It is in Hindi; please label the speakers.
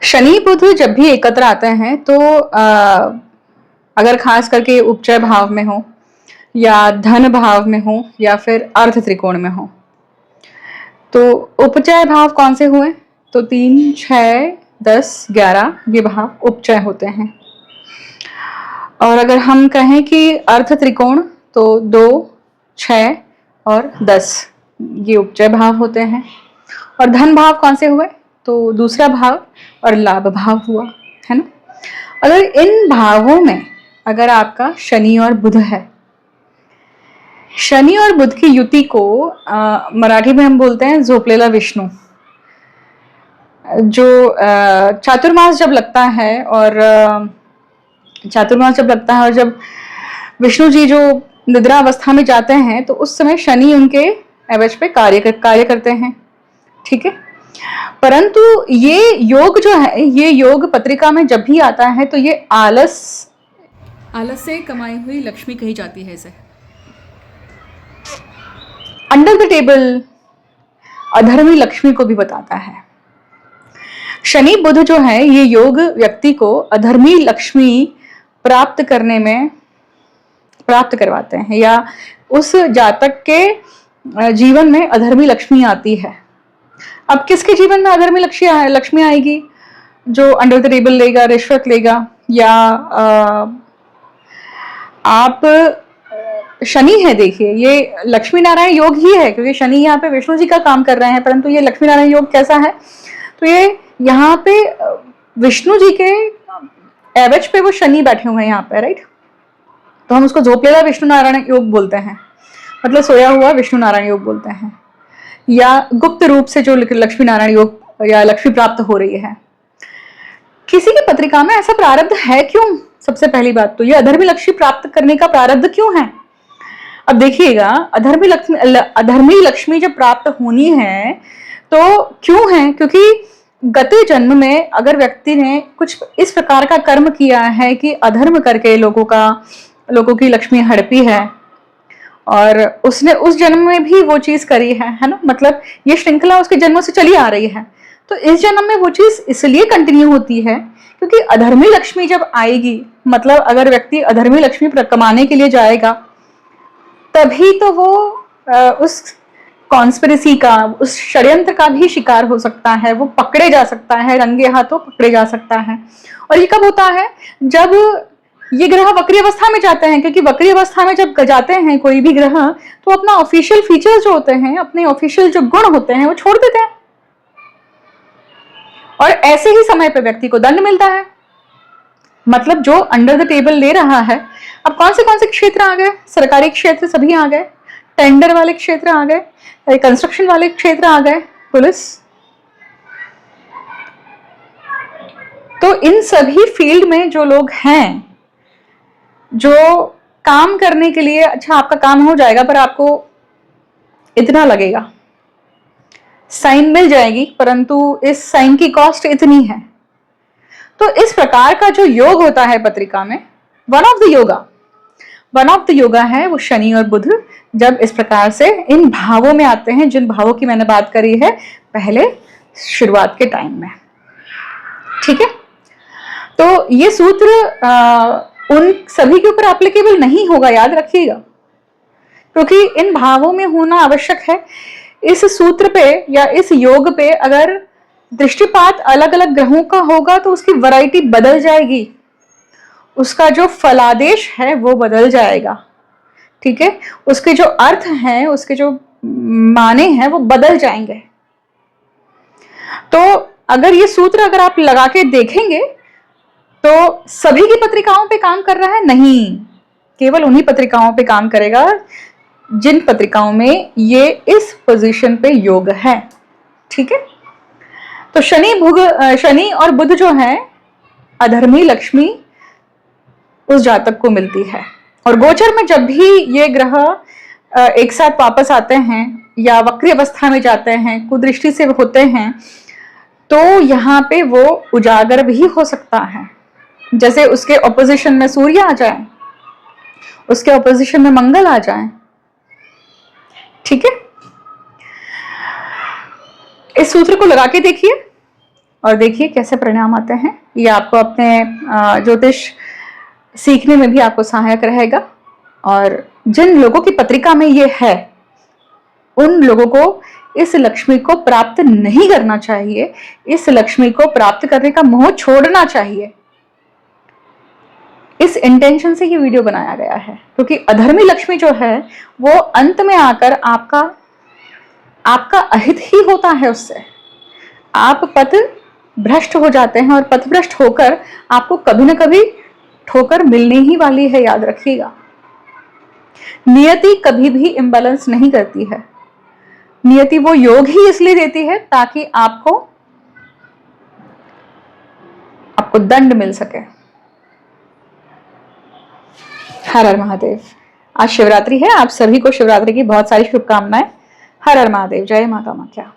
Speaker 1: शनि बुध जब भी एकत्र आते हैं तो अगर खास करके उपचय भाव में हो या धन भाव में हो या फिर अर्थ त्रिकोण में हो, तो उपचय भाव कौन से हुए? तो 3, 6, 10, 11 ये भाव उपचय होते हैं। और अगर हम कहें कि अर्थ त्रिकोण तो 2, 6 और 10 ये उपचय भाव होते हैं। और धन भाव कौन से हुए? तो दूसरा भाव और लाभ भाव हुआ, है ना। अगर इन भावों में अगर आपका शनि और बुध है, शनि और बुध की युति को मराठी में हम बोलते हैं झोपलेला विष्णु। जो चातुर्मास जब लगता है और जब विष्णु जी जो निद्रा अवस्था में जाते हैं तो उस समय शनि उनके एवज पे कार्य करते हैं, ठीक है। परंतु ये योग जो है, ये योग पत्रिका में जब भी आता है तो ये आलस से कमाई हुई लक्ष्मी कही जाती है। इसे अंडर द टेबल अधर्मी लक्ष्मी को भी बताता है। शनि बुध जो है ये योग व्यक्ति को अधर्मी लक्ष्मी प्राप्त करवाते हैं, या उस जातक के जीवन में अधर्मी लक्ष्मी आती है। अब किसके जीवन में अधर्मी लक्ष्मी आएगी? जो अंडर द टेबल लेगा, रिश्वत लेगा, या आप शनि है, देखिए ये लक्ष्मी नारायण योग ही है क्योंकि शनि यहाँ पे विष्णु जी का काम कर रहे हैं, परंतु ये लक्ष्मी नारायण योग कैसा है? तो ये यहाँ पे विष्णु जी के एवज पे वो शनि बैठे हुए हैं यहाँ पे, राइट। तो हम उसको झोपलेला विष्णु नारायण योग बोलते हैं, मतलब सोया हुआ विष्णु नारायण योग बोलते हैं, या गुप्त रूप से जो लक्ष्मी नारायण योग या लक्ष्मी प्राप्त हो रही है। किसी की पत्रिका में ऐसा प्रारब्ध है क्यों? सबसे पहली बात तो ये अधर्मी लक्ष्मी प्राप्त करने का प्रारब्ध क्यों है? अब देखिएगा, अधर्मी लक्ष्मी जब प्राप्त होनी है तो क्यों है? क्योंकि गते जन्म में अगर व्यक्ति ने कुछ इस प्रकार का कर्म किया है कि अधर्म करके लोगों की लक्ष्मी हड़पी है, और उसने उस जन्म में भी वो चीज करी है ना। मतलब ये श्रृंखला उसके जन्मों से चली आ रही है, तो इस जन्म में वो चीज इसलिए कंटिन्यू होती है क्योंकि अधर्मी लक्ष्मी जब आएगी, मतलब अगर व्यक्ति अधर्मी लक्ष्मी कमाने के लिए जाएगा तभी तो वो उस कॉन्स्पिरेसी का, उस षड्यंत्र का भी शिकार हो सकता है, वो पकड़े जा सकता है, रंगे हाथों पकड़े जा सकता है। और ये कब होता है? जब ये ग्रह वक्री अवस्था में जाते हैं, क्योंकि वक्री अवस्था में जब जाते हैं कोई भी ग्रह तो अपना ऑफिशियल फीचर्स जो होते हैं, अपने ऑफिशियल जो गुण होते हैं वो छोड़ देते हैं, और ऐसे ही समय पे व्यक्ति को दंड मिलता है। मतलब जो अंडर द टेबल ले रहा है, अब कौन से क्षेत्र आ गए? सरकारी क्षेत्र सभी आ गए, टेंडर वाले क्षेत्र आ गए, कंस्ट्रक्शन वाले क्षेत्र आ गए, पुलिस। तो इन सभी फील्ड में जो लोग हैं, जो काम करने के लिए, अच्छा आपका काम हो जाएगा पर आपको इतना लगेगा, साइन मिल जाएगी, परंतु इस साइन की कॉस्ट इतनी है। तो इस प्रकार का जो योग होता है पत्रिका में, वन ऑफ द योगा है वो शनि और बुध जब इस प्रकार से इन भावों में आते हैं, जिन भावों की मैंने बात करी है पहले शुरुआत के टाइम में, ठीक है। तो ये सूत्र उन सभी के ऊपर एप्लीकेबल नहीं होगा, याद रखिएगा, क्योंकि इन भावों में होना आवश्यक है। इस सूत्र पे या इस योग पे अगर दृष्टिपात अलग अलग ग्रहों का होगा तो उसकी वैरायटी बदल जाएगी, उसका जो फलादेश है वो बदल जाएगा, ठीक है। उसके जो अर्थ हैं, उसके जो माने हैं वो बदल जाएंगे। तो अगर ये सूत्र अगर आप लगा के देखेंगे तो सभी की पत्रिकाओं पे काम कर रहा है? नहीं, केवल उन्हीं पत्रिकाओं पे काम करेगा जिन पत्रिकाओं में ये इस पोजीशन पे योग है, ठीक है। तो शनि और बुध जो है अधर्मी लक्ष्मी उस जातक को मिलती है। और गोचर में जब भी ये ग्रह एक साथ वापस आते हैं या वक्री अवस्था में जाते हैं, कुदृष्टि से होते हैं, तो यहाँ पे वो उजागर भी हो सकता है। जैसे उसके ऑपोजिशन में सूर्य आ जाए, उसके ऑपोजिशन में मंगल आ जाए, ठीक है। इस सूत्र को लगा के देखिए और देखिए कैसे परिणाम आते हैं। ये आपको अपने ज्योतिष सीखने में भी आपको सहायक रहेगा। और जिन लोगों की पत्रिका में ये है उन लोगों को इस लक्ष्मी को प्राप्त नहीं करना चाहिए, इस लक्ष्मी को प्राप्त करने का मोह छोड़ना चाहिए। इस इंटेंशन से ये वीडियो बनाया गया है, क्योंकि अधर्मी लक्ष्मी जो है वो अंत में आकर आपका अहित ही होता है। उससे आप पथ भ्रष्ट हो जाते हैं और पथभ्रष्ट होकर आपको कभी ना कभी ठोकर मिलने ही वाली है, याद रखिएगा। नियति कभी भी इम्बैलेंस नहीं करती है। नियति वो योग ही इसलिए देती है ताकि आपको दंड मिल सके। हर हर महादेव। आज शिवरात्रि है, आप सभी को शिवरात्रि की बहुत सारी शुभकामनाएं। हर हर महादेव। जय माता कामाख्या।